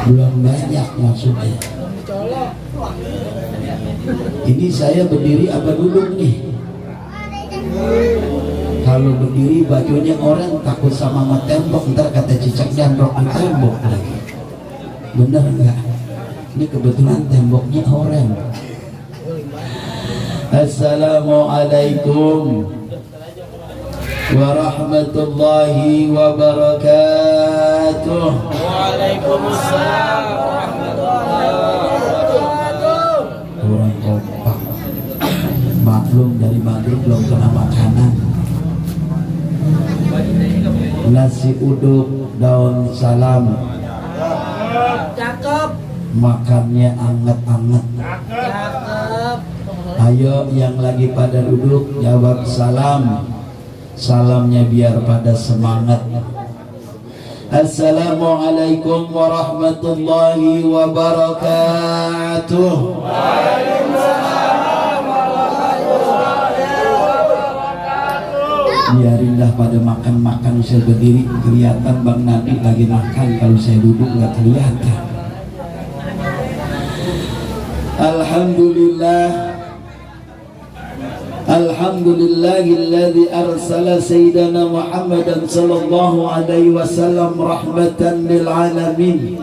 Belum banyak maksudnya. Ini saya berdiri apa duduk nih? Kalau berdiri bajunya orang takut sama tembok, ntar kata cicak jamrok di tembok lagi. Bener nggak? Ini kebetulan temboknya orang. Assalamualaikum warahmatullahi wabarakatuh. Waalaikumsalam warahmatullahi wabarakatuh. Kurang kompak. Maklum dari maghrib belum kena makanan. Nasi uduk daun salam. Cakep. Makannya anget-anget. Cakep. Ayo yang lagi pada duduk jawab salam. Salamnya biar pada semangat. Assalamualaikum warahmatullahi wabarakatuh. Waalaikumsalam warahmatullahi wabarakatuh. Biarinlah pada makan-makan, saya berdiri kelihatan Bang Nabi lagi makan, kalau saya duduk nggak kelihatan. Alhamdulillah. Alhamdulillahilladzi arsala sayyidana Muhammadan sallallahu alaihi wasallam rahmatan lil alamin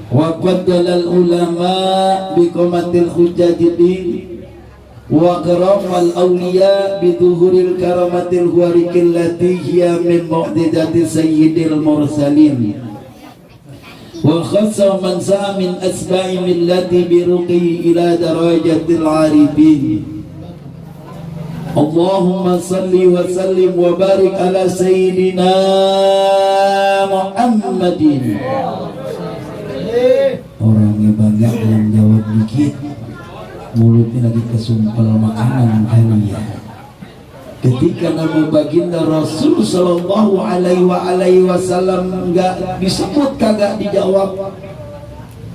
wa qaddala al ulama bi qamatil hujjati wa karamal awliya bi dhuhuril karamatil huwarikil lati hiya min mu'jizati sayyidil mursalin wa khassa man sa'a min asba'i millati biruqi ila darajatil arifin. Allahumma salli wa sallim wa barik ala sayyidina Muhammadin. Orangnya banyak yang jawab dikit, mulutnya lagi kesumpel makanan kali ya. Ketika nama baginda Rasul sallallahu alaihi wasallam enggak disebut, kagak dijawab,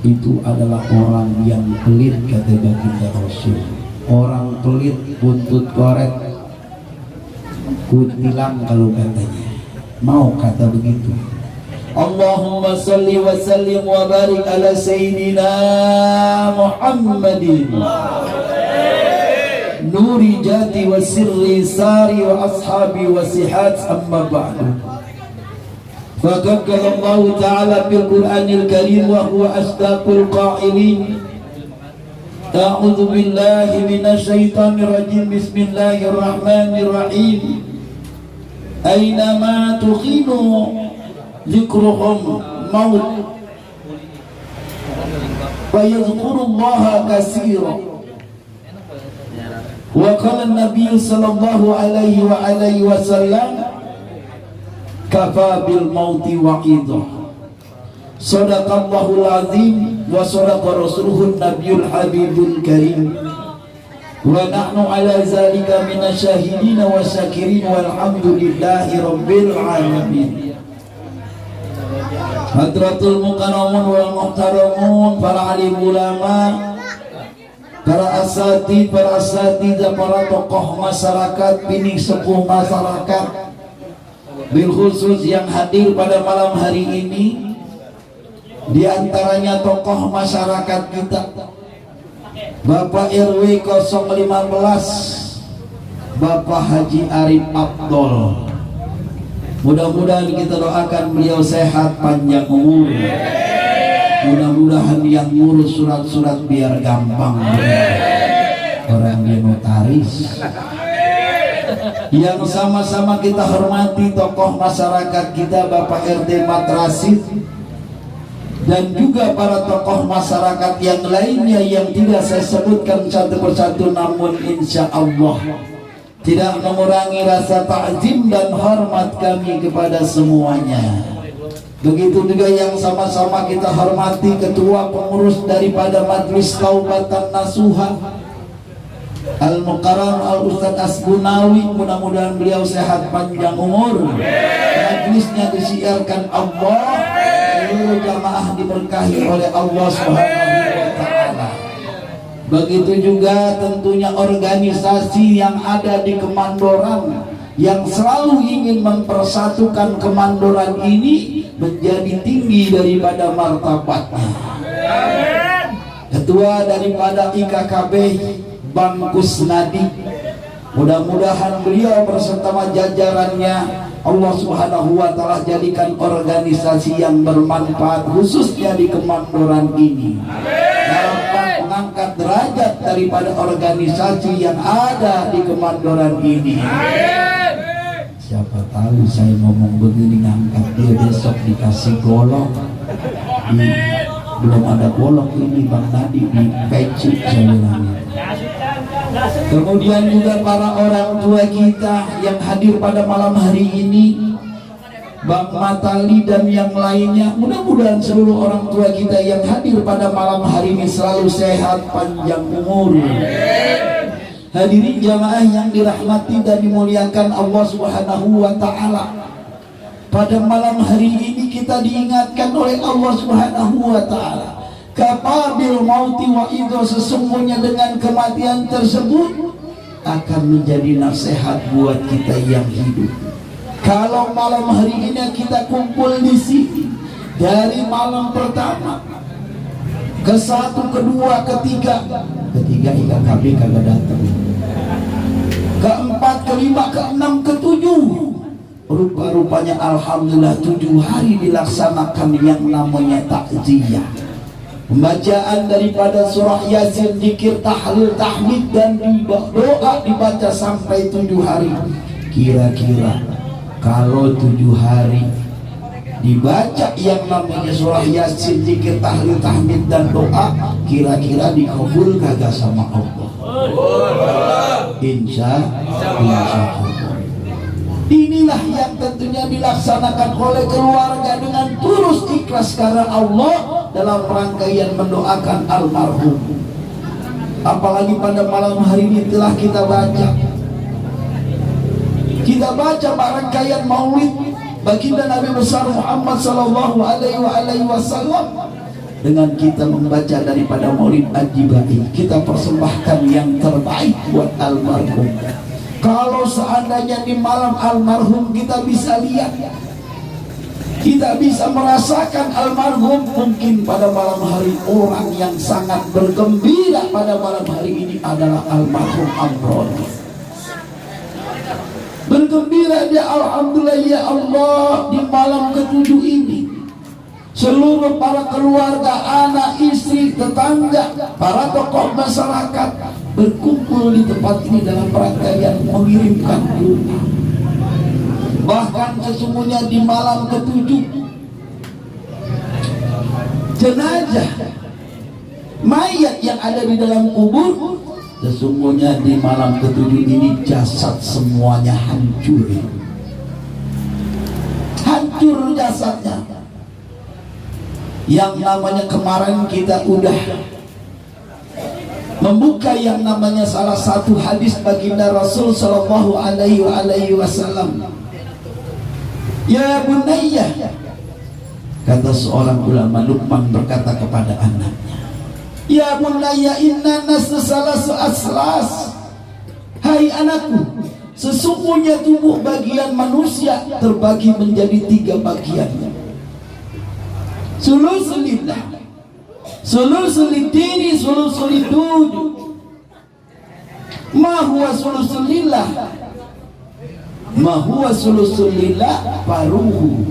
itu adalah orang yang pelit, kata baginda Rasul. Orang pelit, buntut korek, kutilang kalau katanya. Mau kata begitu. Allahumma salli wa sallim wa barik ala sayyidina Muhammadin nuri jati wa sirri sari wa ashabi wa sihat, amma ba'du. Faqad qala Allah Ta'ala fil Qur'anil Karim wa huwa asdaqul qa'ilin. A'udzu billahi minasy syaithanir rajim. Bismillahirrahmanirrahim. Ainama tuqinu dzikruhum maut wa yadhkurullaha katsiran. Wa qala an-nabiy sallallahu alaihi wasallam kafa bil mauti waqidah. Sadaqallahul azim wa sadaqa rasuluhun nabiyul habibul karim. Wa nahnu ala zalika minasyahidin wa syakirin walhamdulillahi rabbil alamin. Hadratul mukarramun wal muhtaramun, para alim ulama, para asatid, para asatidzah, para tokoh masyarakat, bini sepuh masyarakat, bil khusus yang hadir pada malam hari ini, di antaranya tokoh masyarakat kita, Bapak RW 015 Bapak Haji Arif Abdul. Mudah-mudahan kita doakan beliau sehat, panjang umur. Mudah-mudahan yang ngurus surat-surat biar gampang. Orang dia notaris. Yang sama-sama kita hormati tokoh masyarakat kita, Bapak RT Matrasid, dan juga para tokoh masyarakat yang lainnya yang tidak saya sebutkan satu persatu, namun insya Allah tidak mengurangi rasa ta'zim dan hormat kami kepada semuanya. Begitu juga yang sama-sama kita hormati ketua pengurus daripada Majelis Kabupaten Nasuha, Al-Mukarram Al-Ustadz Asbunawi, mudah-mudahan beliau sehat panjang umur, majelisnya disiarkan Allah, seluruh jamaah diberkahi oleh Allah Subhanahu wa ta'ala. Begitu juga tentunya organisasi yang ada di Kemandoran yang selalu ingin mempersatukan Kemandoran ini menjadi tinggi daripada martabatnya. Ketua daripada IKKB Bang Kusnadi, mudah-mudahan beliau bersama jajarannya Allah Subhanahu wa ta'ala jadikan organisasi yang bermanfaat khususnya di Kemandoran ini, dapat mengangkat derajat daripada organisasi yang ada di Kemandoran ini. Siapa tahu saya ngomong begini ngangkat dia, besok dikasih golok. Belum ada golok ini Bang Nadi di peci saya bilangnya. Kemudian juga para orang tua kita yang hadir pada malam hari ini, Bang Matali dan yang lainnya, mudah-mudahan seluruh orang tua kita yang hadir pada malam hari ini selalu sehat, panjang umur. Hadirin jamaah yang dirahmati dan dimuliakan Allah Subhanahu wa ta'ala, pada malam hari ini kita diingatkan oleh Allah Subhanahu wa ta'ala, kafabil mauti wa idho, sesungguhnya dengan kematian tersebut akan menjadi nasihat buat kita yang hidup. Kalau malam hari ini kita kumpul di sini, dari malam pertama ke satu, kedua, ketiga IKKB kagak datang, keempat, kelima, keenam, ketujuh, rupa-rupanya alhamdulillah 7 hari dilaksanakan yang namanya takziah, pembacaan daripada surah Yasin, zikir, tahlil, tahmid, dan doa dibaca sampai 7 hari. Kira-kira kalau 7 hari dibaca yang namanya surah Yasin, zikir, tahlil, tahmid, dan doa, kira-kira dikabul kagak sama Allah? Insya Allah. Inilah yang tentunya dilaksanakan oleh keluarga dengan tulus ikhlas karena Allah dalam rangkaian mendoakan almarhum. Apalagi pada malam hari ini telah kita baca rangkaian maulid baginda Nabi besar Muhammad sallallahu alaihi wasallam. Dengan kita membaca daripada maulid Ajibai, kita persembahkan yang terbaik buat almarhum. Kalau seandainya di malam almarhum kita bisa lihat, kita bisa merasakan almarhum, mungkin pada malam hari orang yang sangat bergembira pada malam hari ini adalah almarhum Amron. Bergembira dia, alhamdulillah ya Allah, di malam ke-7 ini seluruh para keluarga, anak, istri, tetangga, para tokoh masyarakat berkumpul di tempat ini dalam rangkaian mengirimkan doa. Bahkan sesungguhnya di malam ketujuh, jenazah mayat yang ada di dalam kubur, sesungguhnya di malam ketujuh ini jasad semuanya hancur. Hancur jasadnya. Yang namanya kemarin kita udah membuka yang namanya salah satu hadis baginda Rasul sallallahu alaihi wasallam. Ya bunayya, kata seorang ulama, Luqman berkata kepada anaknya, ya bunayya inna nasla salasu aslas. Hai anakku, sesungguhnya tubuh bagian manusia terbagi menjadi 3 bagian. Sulusul lillah, sulusul lidini, sulusul lidud. Ma huwa sulusul lillah? Ma huwa sulusul lillah paruhu,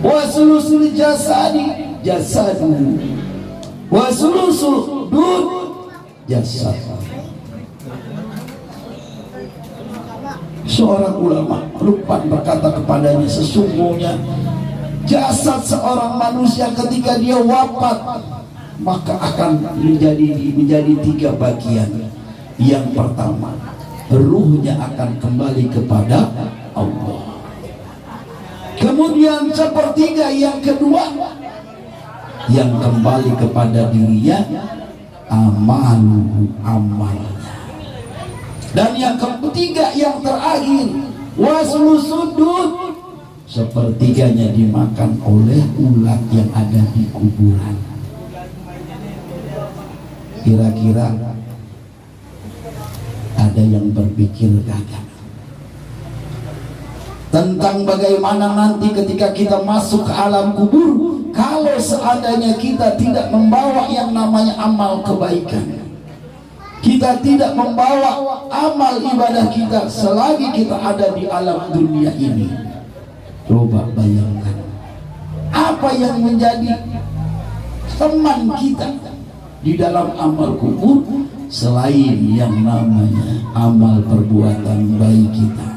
wa sulusul jasadi jasadu, wa sulusul dud jasad. Seorang ulama Luqman berkata kepadanya, sesungguhnya jasad seorang manusia ketika dia wafat maka akan menjadi 3 bagian. Yang pertama, ruhnya akan kembali kepada Allah. Kemudian sepertiga yang kedua, yang kembali kepada dirinya amalnya. Dan yang ketiga, yang terakhir, waslusudud, sepertiganya dimakan oleh ulat yang ada di kuburan. Kira-kira ada yang berpikir kagak tentang bagaimana nanti ketika kita masuk ke alam kubur, kalau seandainya kita tidak membawa yang namanya amal kebaikan, kita tidak membawa amal ibadah kita selagi kita ada di alam dunia ini. Coba bayangkan apa yang menjadi teman kita di dalam amal kubur selain yang namanya amal perbuatan baik kita.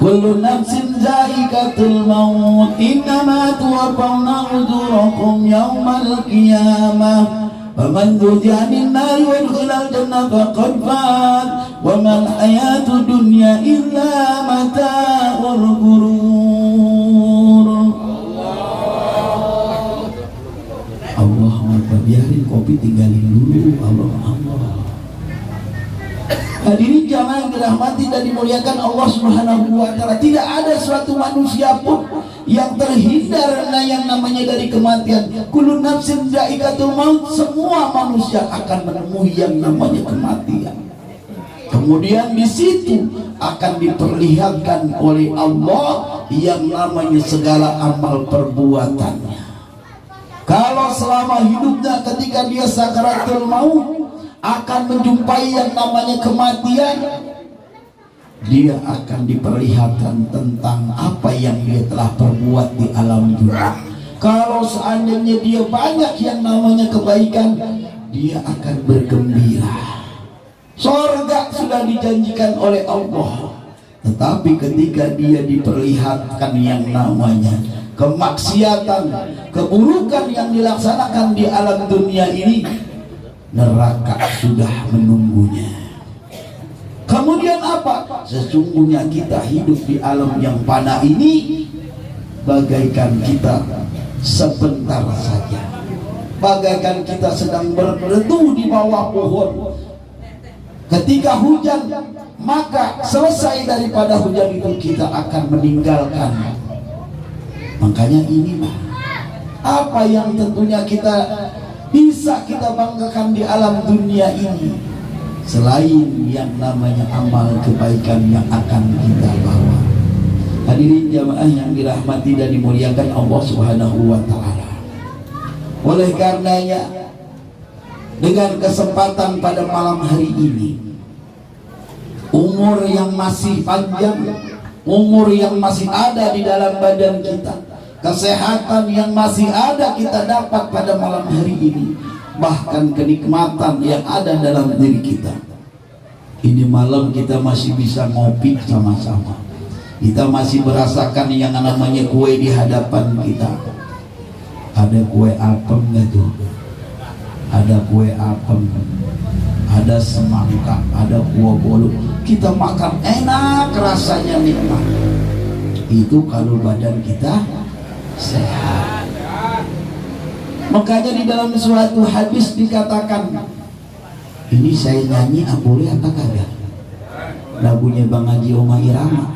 Kullu nafsin za'iqatul maut, innama tuwaffawna ujurakum yawmal qiyamah. Faman zuhziha 'anil nari wa udkhilal jannata faqad faz, wa mal hayatud dunya illa mata'ul ghurur. Allah Akbar. Biarin kopi tinggalin dulu. Allah. Hadirin jamaah yang dirahmati dan dimuliakan Allah Subhanahu wa taala, tidak ada suatu manusia pun yang terhindar yang namanya dari kematian. Kullu nafsin dha'iqatul maut, semua manusia akan menemui yang namanya kematian. Kemudian di situ akan diperlihatkan oleh Allah yang namanya segala amal perbuatannya. Kalau selama hidupnya ketika dia sakaratul maut akan menjumpai yang namanya kematian, dia akan diperlihatkan tentang apa yang dia telah perbuat di alam dunia. Kalau seandainya dia banyak yang namanya kebaikan, dia akan bergembira. Surga sudah dijanjikan oleh Allah. Tetapi ketika dia diperlihatkan yang namanya kemaksiatan, keburukan yang dilaksanakan di alam dunia ini, neraka sudah menunggunya. Kemudian apa? Sesungguhnya kita hidup di alam yang fana ini bagaikan kita sebentar saja, bagaikan kita sedang berteduh di bawah pohon. Ketika hujan, maka selesai daripada hujan itu kita akan meninggalkan. Makanya inilah apa yang tentunya kita bisa kita banggakan di alam dunia ini, selain yang namanya amal kebaikan yang akan kita bawa. Hadirin jamaah yang dirahmati dan dimuliakan Allah Subhanahu wa taala. Oleh karenanya, dengan kesempatan pada malam hari ini, umur yang masih panjang, umur yang masih ada di dalam badan kita, kesehatan yang masih ada kita dapat pada malam hari ini, bahkan kenikmatan yang ada dalam diri kita. Ini malam kita masih bisa ngopi sama-sama, Kita masih merasakan yang namanya kue di hadapan kita. Ada kue apem nggak tuh? Ada kue apem, ada semangka, ada kue bolu. Kita makan enak, rasanya nikmat. Itu kalau badan kita sehat. Makanya di dalam suatu hadis dikatakan, ini saya nyanyi boleh apa kagak? Lagunya Bang Haji Oma Irama.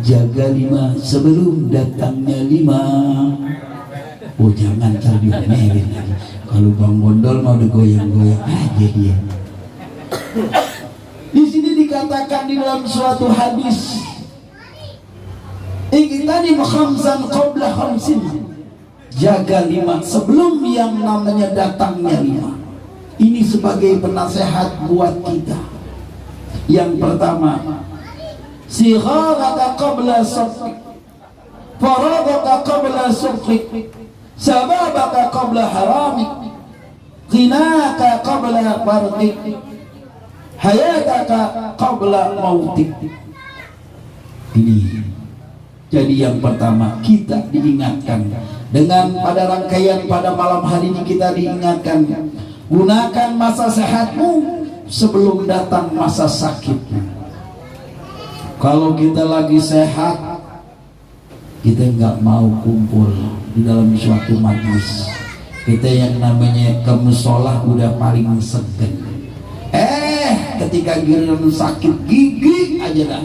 Jaga 5 sebelum datangnya 5. Oh jangan cari diomelin lagi. Kalau Bang Bondol mau udah goyang-goyang aja dia. Di sini dikatakan di dalam suatu hadis, Igtanim khamsan qabla khamsin. Jaga 5 sebelum yang namanya datangnya 5. Ini sebagai penasehat buat kita. Yang pertama, sigharaka qabla safrik, faradaka qabla sufrik, sababaka qabla haramik, ghinaka qabla farqik, hayataka qabla mautik. Ini jadi yang pertama kita diingatkan dengan pada rangkaian pada malam hari ini, kita diingatkan gunakan masa sehatmu sebelum datang masa sakitmu. Kalau kita lagi sehat, kita nggak mau kumpul di dalam suatu majlis. Kita yang namanya ke musola udah paling segan. Ketika giliran sakit gigi aja dah.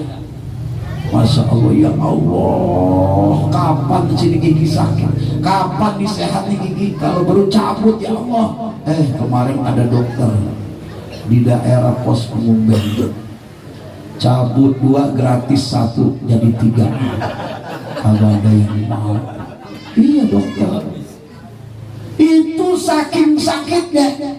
Masya Allah, ya Allah, kapan sini gigi sakit? Kapan disehat nih gigi? Kalau baru cabut, ya Allah. Kemarin ada dokter di daerah pos pengumben, cabut 2 gratis 1 jadi 3. Kalau ada yang mau, iya dokter. Itu saking sakitnya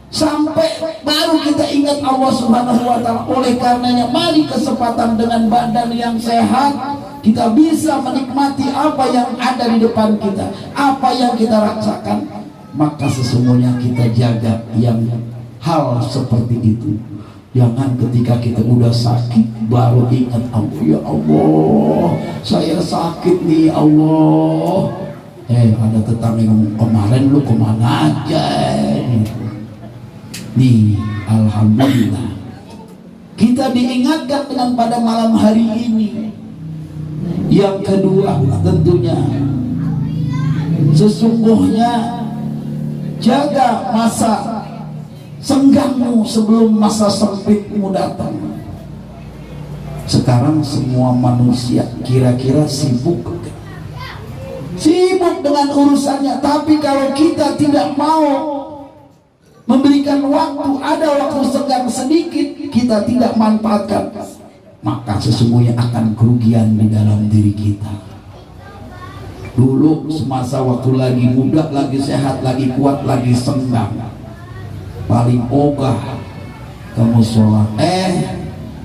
sampai baru kita ingat Allah Subhanahu wa Ta'ala. Oleh karenanya mari kesempatan dengan badan yang sehat kita bisa menikmati apa yang ada di depan kita, apa yang kita rasakan. Maka sesungguhnya kita jaga yang hal seperti itu. Jangan ketika kita udah sakit baru ingat Allah, ya Allah saya sakit nih Allah. Ada tetangga yang kemarin lu kemana aja nih. Alhamdulillah kita diingatkan dengan pada malam hari ini. Yang kedua tentunya sesungguhnya jaga masa senggangmu sebelum masa sempitmu datang. Sekarang semua manusia kira-kira sibuk dengan urusannya, tapi kalau kita tidak mau memberikan waktu, ada waktu senggang sedikit kita tidak manfaatkan, maka sesungguhnya akan kerugian di dalam diri kita. Dulu semasa waktu lagi muda, lagi sehat, lagi kuat, lagi senggang, paling ogah kamu sholat.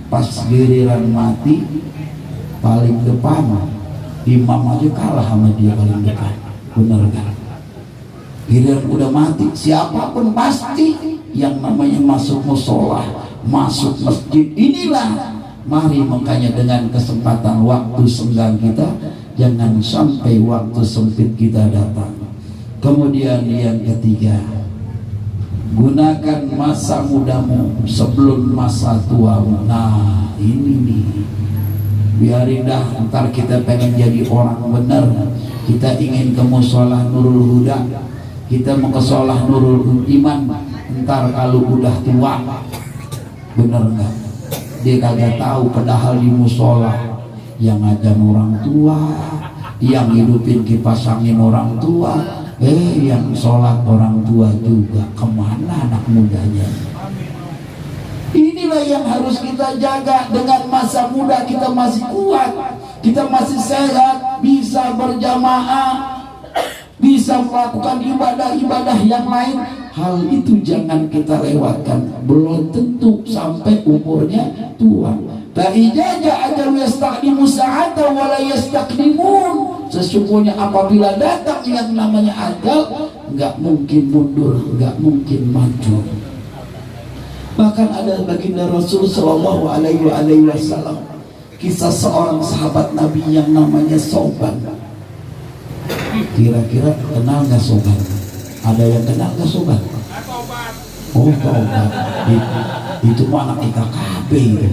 Pas giliran mati paling depan, imam aja kalah sama dia paling depan. Bener kan? Giliran udah mati, siapapun pasti yang namanya masuk musola, masuk masjid. Inilah mari makanya dengan kesempatan waktu senggang kita, jangan sampai waktu sempit kita datang. Kemudian yang ketiga, gunakan masa mudamu sebelum masa tuamu. Nah ini nih, biarin dah, ntar kita pengen jadi orang benar, kita ingin ke musola Nurul Huda, kita mau ke sholah Nurul Iman, ntar kalau udah tua, bener nggak? Dia kagak tahu padahal di musola yang ngajar orang tua, yang hidupin kipas angin orang tua, yang sholat orang tua juga. Kemana anak mudanya? Inilah yang harus kita jaga. Dengan masa muda kita masih kuat, kita masih sehat, bisa berjamaah, bisa melakukan ibadah-ibadah yang lain. Hal itu jangan kita lewatkan. Belum tentu sampai umurnya tua. Ta'ijaja ajal yastaqdimu sa'ata wa la yastaqdimun. Sesungguhnya apabila datang yang namanya ajal, nggak mungkin mundur, nggak mungkin maju. Bahkan ada baginda Rasul Sallallahu Alaihi Wasallam kisah seorang sahabat Nabi yang namanya Sauban. Kira-kira kenal nggak Sauban? Ada yang kenal nggak Sauban? Oh, Sauban itu mah anak IKKB itu.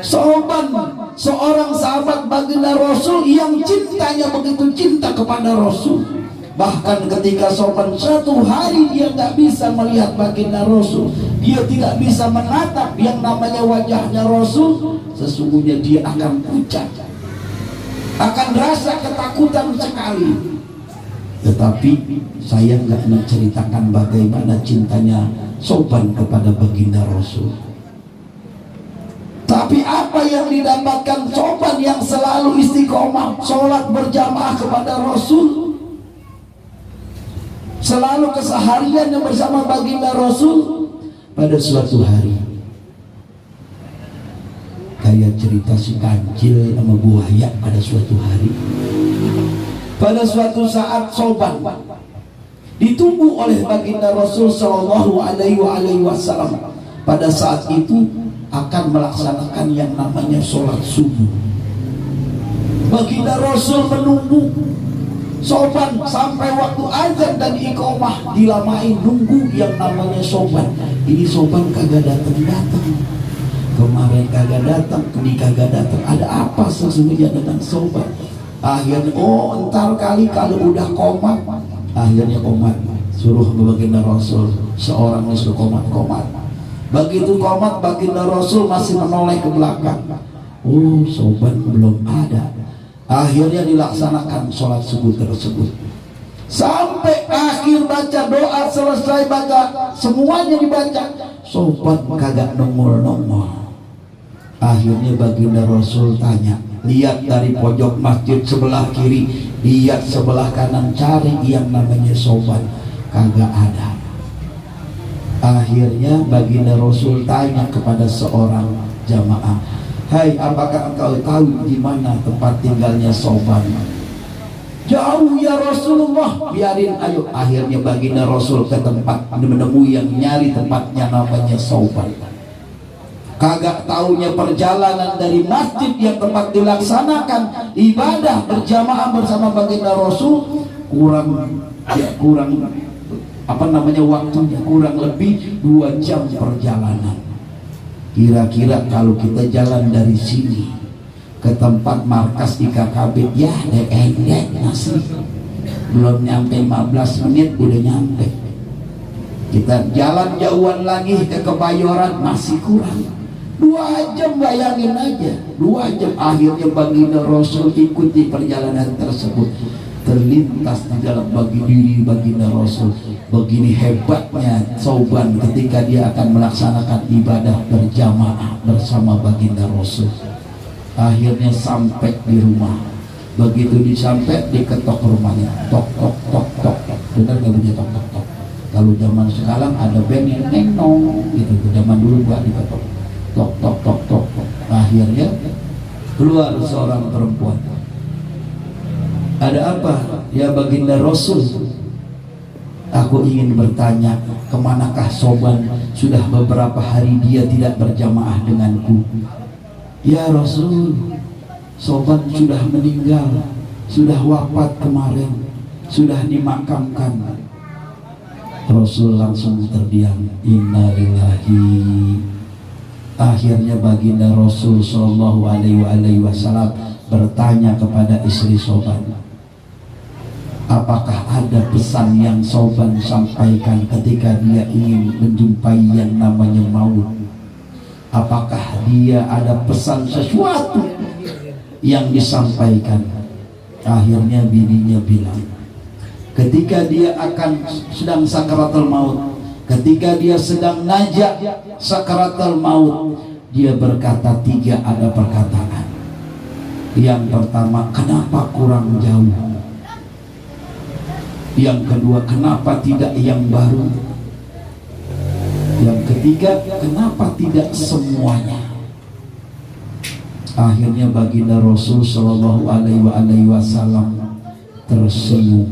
Sauban, seorang sahabat baginda Rasul yang cintanya begitu cinta kepada Rasul. Bahkan ketika Sauban satu hari dia nggak bisa melihat baginda Rasul, dia tidak bisa menatap yang namanya wajahnya Rasul, sesungguhnya dia akan pucat, akan rasa ketakutan sekali. Tetapi saya nggak menceritakan bagaimana cintanya Sauban kepada baginda Rasul. Tapi apa yang didapatkan Sauban yang selalu istiqomah sholat berjamaah kepada Rasul, selalu kesehariannya bersama baginda Rasul. Pada suatu hari, kayak cerita si kancil sama buaya. Pada suatu hari, pada suatu saat Sauban ditunggu oleh baginda Rasul Shallallahu Alaihi Wasallam. Pada saat itu akan melaksanakan yang namanya sholat subuh. Baginda Rasul menunggu Sauban sampai waktu azan dan iqomah, dilamain nunggu yang namanya Sauban. Ini Sauban kagak datang-datang, kemarin kagak datang, ini kagak datang. Ada apa sesungguhnya dengan Sauban? Akhirnya entar kali kalau udah komat. Akhirnya komat, suruh baginda Rasul seorang suruh komat. Begitu komat, baginda Rasul masih menoleh ke belakang. Oh, Sauban belum ada. Akhirnya dilaksanakan sholat subuh tersebut sampai akhir baca doa, selesai baca semuanya dibaca, Sauban kagak nongol. Akhirnya baginda Rasul tanya, lihat dari pojok masjid sebelah kiri, lihat sebelah kanan, cari yang namanya Sauban, kagak ada. Akhirnya baginda Rasul tanya kepada seorang jamaah, hai, apakah engkau tahu di mana tempat tinggalnya Sauban? Jauh ya Rasulullah. Biarin, ayo. Akhirnya baginda Rasul ke tempat, menemui yang nyari tempatnya namanya Sauban. Kagak taunya perjalanan dari masjid yang tempat dilaksanakan ibadah berjamaah bersama baginda Rasul kurang waktunya kurang lebih 2 jam perjalanan. Kira-kira kalau kita jalan dari sini ke tempat markas IKKB, ya dek masih belum nyampe 15 menit udah nyampe. Kita jalan jauhan lagi ke Kebayoran, masih kurang 2 jam, bayangin aja 2 jam. Akhirnya baginda Rasul ikuti perjalanan tersebut. Terlintas di dalam bagi diri baginda Rasul, begini hebatnya Sauban ketika dia akan melaksanakan ibadah berjamaah bersama baginda Rasul. Akhirnya sampai di rumah. Begitu disampai, diketok rumahnya, tok tok tok tok. Benar nggak bunyi tok tok tok? Kalau zaman sekarang ada band yang neng-nong gitu. Zaman dulu gua diketok tok tok tok tok. Akhirnya keluar seorang perempuan. Ada apa? Ya baginda Rasul, aku ingin bertanya, kemanakah Sauban? Sudah beberapa hari dia tidak berjamaah denganku. Ya Rasul, Sauban sudah meninggal, sudah wafat kemarin, sudah dimakamkan. Rasul langsung terdiam. Innalillahi. Akhirnya baginda Rasul Shallallahu Alaihi Wasallam bertanya kepada istri Sauban, apakah ada pesan yang Sauban sampaikan ketika dia ingin menjumpai yang namanya maut? Apakah dia ada pesan sesuatu yang disampaikan? Akhirnya bininya bilang, ketika dia akan sedang sakaratul maut, ketika dia sedang najak sakaratul maut, dia berkata 3 ada perkataan. Yang pertama, kenapa kurang jauh? Yang kedua, kenapa tidak yang baru? Yang ketiga, kenapa tidak semuanya? Akhirnya baginda Rasul Shallallahu Alaihi Wasallam tersenyum.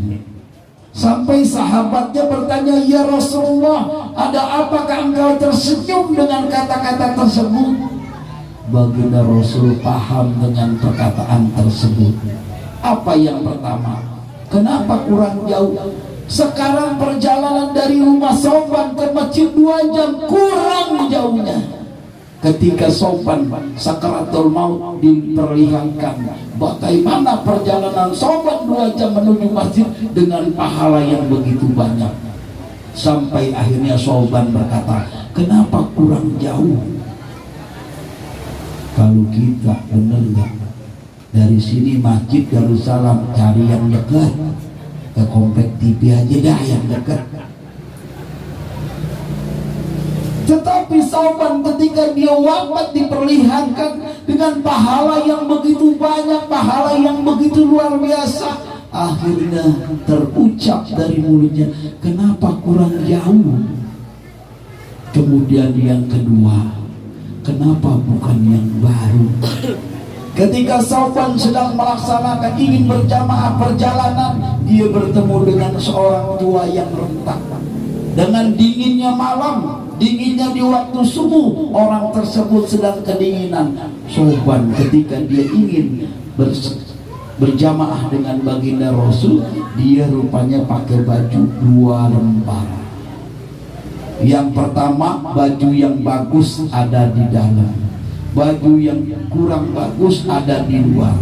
Sampai sahabatnya bertanya, ya Rasulullah, ada apakah engkau tersenyum dengan kata-kata tersebut? Baginda Rasul paham dengan perkataan tersebut. Apa yang pertama? Kenapa kurang jauh? Sekarang perjalanan dari rumah Sauban ke masjid 2 jam, kurang jauhnya. Ketika Sauban sakaratul maut diperlihatkan bagaimana perjalanan Sauban 2 jam menuju masjid dengan pahala yang begitu banyak. Sampai akhirnya Sauban berkata, kenapa kurang jauh? Kalau kita benar nggak, dari sini masjid Darussalam cari yang dekat, ke komplek TV aja dah yang dekat. Tetapi Sauban ketika dia wafat diperlihatkan dengan pahala yang begitu banyak, pahala yang begitu luar biasa. Akhirnya terucap dari mulutnya, kenapa kurang jauh? Kemudian yang kedua, kenapa bukan yang baru? Ketika Sauban sedang melaksanakan ingin berjamaah perjalanan, dia bertemu dengan seorang tua yang rentak. Dengan dinginnya malam, dinginnya di waktu subuh, orang tersebut sedang kedinginan. Sauban ketika dia ingin berjamaah dengan baginda Rasul, dia rupanya pakai baju 2 lembar. Yang pertama, baju yang bagus ada di dalam, baju yang kurang bagus ada di luar.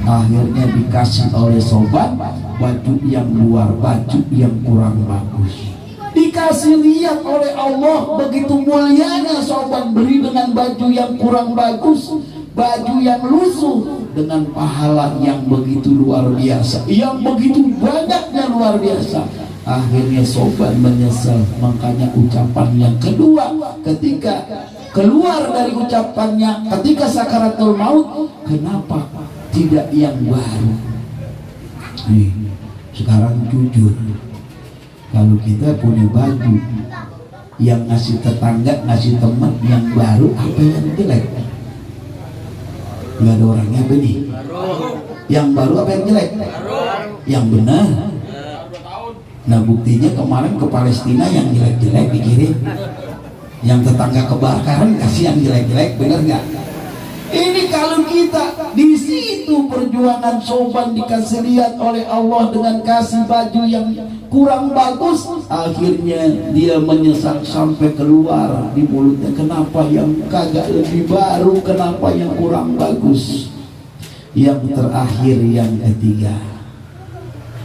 Akhirnya dikasih oleh Sauban baju yang luar, baju yang kurang bagus. Dikasih lihat oleh Allah begitu mulianya Sauban beri dengan baju yang kurang bagus, baju yang lusuh, dengan pahala yang begitu luar biasa, yang begitu banyaknya luar biasa. Akhirnya Sauban menyesal. Makanya ucapan yang kedua ketika keluar dari ucapannya ketika sakaratul maut, kenapa tidak yang baru? Nih, sekarang jujur, kalau kita punya baju yang ngasih tetangga, ngasih teman yang baru, apa yang jelek? Nggak ada orangnya apa nih? Yang baru apa yang jelek? Yang benar. Nah buktinya kemarin ke Palestina yang jelek-jelek dikirim, yang tetangga kebakaran kasih yang jelek-jelek, bener nggak? Ini kalau kita di situ perjuangan Sauban dikasih lihat oleh Allah dengan kasih baju yang kurang bagus, akhirnya dia menyesal sampai keluar di mulutnya, kenapa yang kagak lebih baru, kenapa yang kurang bagus? Yang terakhir, yang ketiga,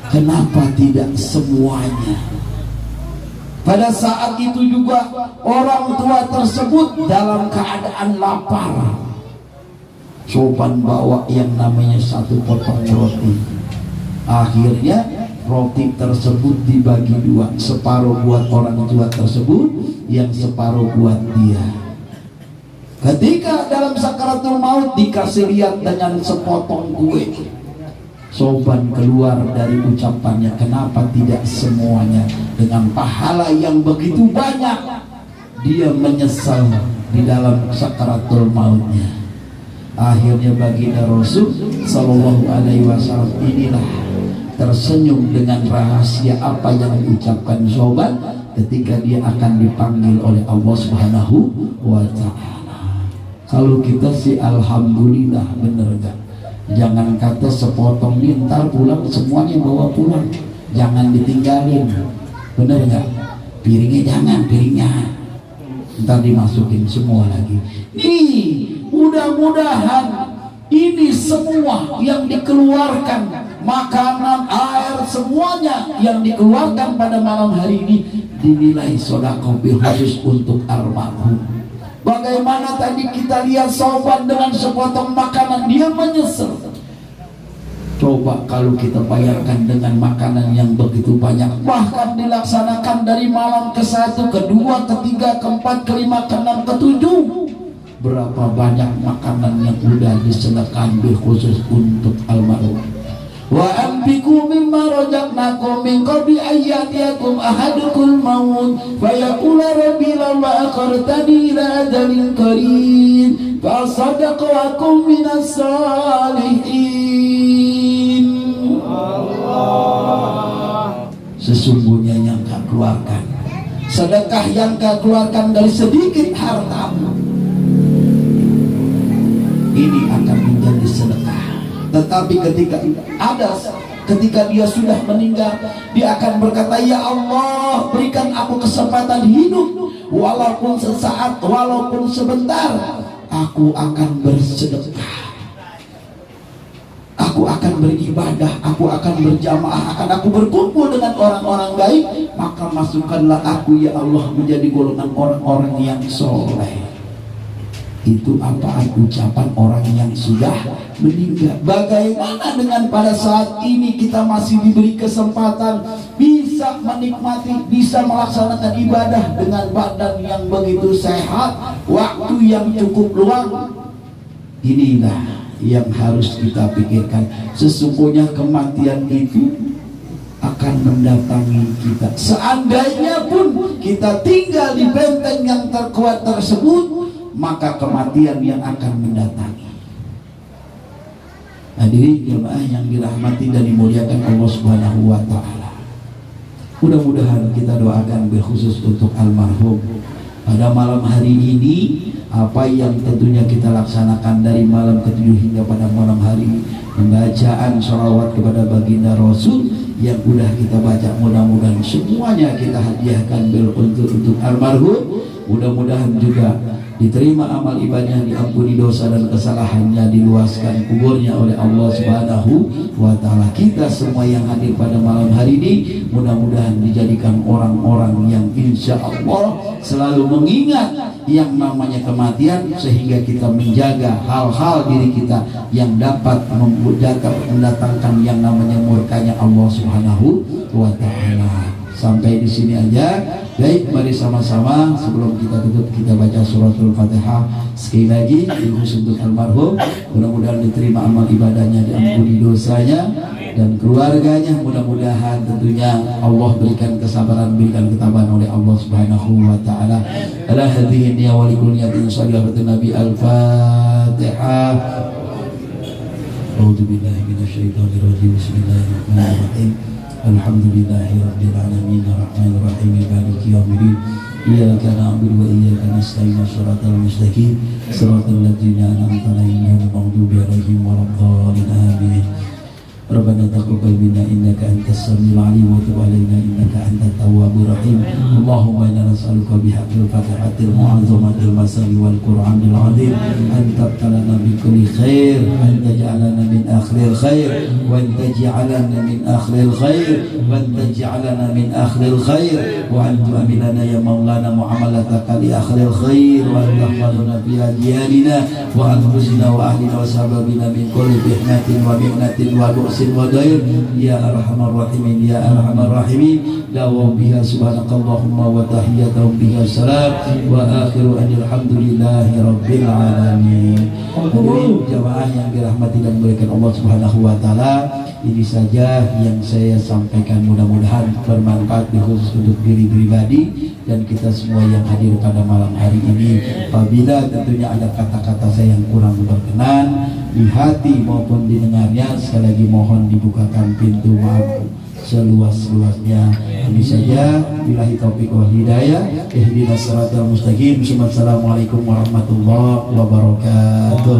kenapa tidak semuanya? Pada saat itu juga orang tua tersebut dalam keadaan lapar. Sauban bawa yang namanya 1 potong roti. Akhirnya roti tersebut dibagi 2, separuh buat orang tua tersebut, yang separuh buat dia. Ketika dalam sakaratul maut dikasih lihat dengan sepotong kue, Sauban keluar dari ucapannya, kenapa tidak semuanya? Dengan pahala yang begitu banyak, dia menyesal di dalam sakaratul mautnya. Akhirnya baginda Rasul Sallallahu Alaihi Wasallam inilah tersenyum dengan rahasia apa yang diucapkan Sauban ketika dia akan dipanggil oleh Allah Subhanahu wa Ta'ala. Kalau kita sih alhamdulillah, bener gak? Jangan kata sepotong mintar pulang semuanya bawa pulang, jangan ditinggalin, bener gak? Piringnya jangan, piringnya ntar dimasukin semua lagi. Mudah-mudahan ini semua yang dikeluarkan, makanan, air, semuanya yang dikeluarkan pada malam hari ini dinilai sedekah khusus untuk almarhum. Bagaimana tadi kita lihat Sauban dengan sepotong makanan, dia menyesal. Coba kalau kita bayarkan dengan makanan yang begitu banyak, bahkan dilaksanakan dari malam ke-1, ke-2, ke-3, ke-4, ke-5, ke-6, ke-7, berapa banyak makanan yang sudah disedekahkan khusus untuk almarhum. Wa anfiqu mimma razaqnakum min qabli ayyatiyakum ahadukum maut fa yaqulu rabbi lawla akhartani ila ajalin qarib fa asaddaqu wa akum minas salihin. Allah. Sesungguhnya yang kau keluarkan sedekah, yang kau keluarkan dari sedikit hartamu, ini akan menjadi sedekah. Tetapi ketika dia sudah meninggal, dia akan berkata, ya Allah, berikan aku kesempatan hidup, walaupun sesaat, walaupun sebentar, aku akan bersedekah, aku akan beribadah, aku akan berjamaah, akan aku berkumpul dengan orang-orang baik, maka masukkanlah aku ya Allah menjadi golongan orang-orang yang soleh. Itu apaan ucapan orang yang sudah meninggal. Bagaimana dengan pada saat ini kita masih diberi kesempatan bisa menikmati, bisa melaksanakan ibadah dengan badan yang begitu sehat, waktu yang cukup luang? Inilah yang harus kita pikirkan. Sesungguhnya kematian itu akan mendatangi kita. Seandainya pun kita tinggal di benteng yang terkuat tersebut, maka kematian yang akan mendatangi. Hadirin jemaah yang dirahmati dan dimuliakan Allah Subhanahu wa taala. Mudah-mudahan kita doakan berkhusus untuk almarhum pada malam hari ini. Apa yang tentunya kita laksanakan dari malam ke-7 hingga pada malam hari ini, pembacaan sholawat kepada baginda Rasul yang udah kita baca, mudah-mudahan semuanya kita hadiahkan untuk almarhum. Mudah-mudahan juga diterima amal ibadahnya, diampuni dosa dan kesalahannya, diluaskan kuburnya oleh Allah Subhanahu wa taala. Kita semua yang hadir pada malam hari ini mudah-mudahan dijadikan orang-orang yang insya Allah selalu mengingat yang namanya kematian, sehingga kita menjaga hal-hal diri kita yang dapat mendatangkan yang namanya murkanya Allah Subhanahu wa taala. Sampai di sini aja. Baik, mari sama-sama sebelum kita tutup kita baca suratul Fatihah sekali lagi khusus untuk almarhum. Mudah-mudahan diterima amal ibadahnya, diampuni dosanya dan keluarganya. Mudah-mudahan tentunya Allah berikan kesabaran, berikan ketabahan oleh Allah Subhanahu wa taala. Ala hadhihi niyya wa likulli niyatin shalihatin nabi al-Fatihah. A'udzu billahi minasyaitonir rajim. Bismillahirrahmanirrahim. Alhamdulillahi rabbil alamin arrahmanir rahim maliki yaumiddin iyyaka na'budu wa iyyaka nasta'in shiratal mustaqim shiratal ladzina an'amta 'alaihim ghairil maghdubi 'alaihim waladdallin amin. Rabbana taqabbal minna innaka antas samiul 'alim wa tub 'alaina innaka antat tawwabur rahim. Allahumma inna nas'aluka bihaqqil fatihatil mu'azzamatil masali wal qur'anil 'azim an tabtalana bi kulli khair, an taj'alana min akhlil khair, wa an taj'alana min akhlil khair, wa an taj'alana min akhlil khair, wa an tu'amilana ya maulana mu'amalataka li akhlil khair, wa an tahfadhana fi ajyalina wa anfusina wa ahlina wa sababina min kulli fitnatin wa mi'natin wa du'sin wa dair ya arhamar rahimin ya arhamar rahimin. Dawam biha subhanakallahumma wa tahiyyatuhum biha salam wa akhiru alhamdulillahi rabbil alamin. Hadirin jamaah yang dirahmati dan dimuliakan Allah Subhanahu wa taala, ini saja yang saya sampaikan, mudah-mudahan bermanfaat khusus untuk diri pribadi dan kita semua yang hadir pada malam hari ini. Apabila tentunya ada kata-kata saya yang kurang berkenan di hati maupun didengarnya, sekali lagi mohon dibukakan pintu maaf seluas-luasnya. Ini saja, billahi taufiq wal hidayah, ihdinas siratal mustaqim. Assalamualaikum warahmatullahi wabarakatuh.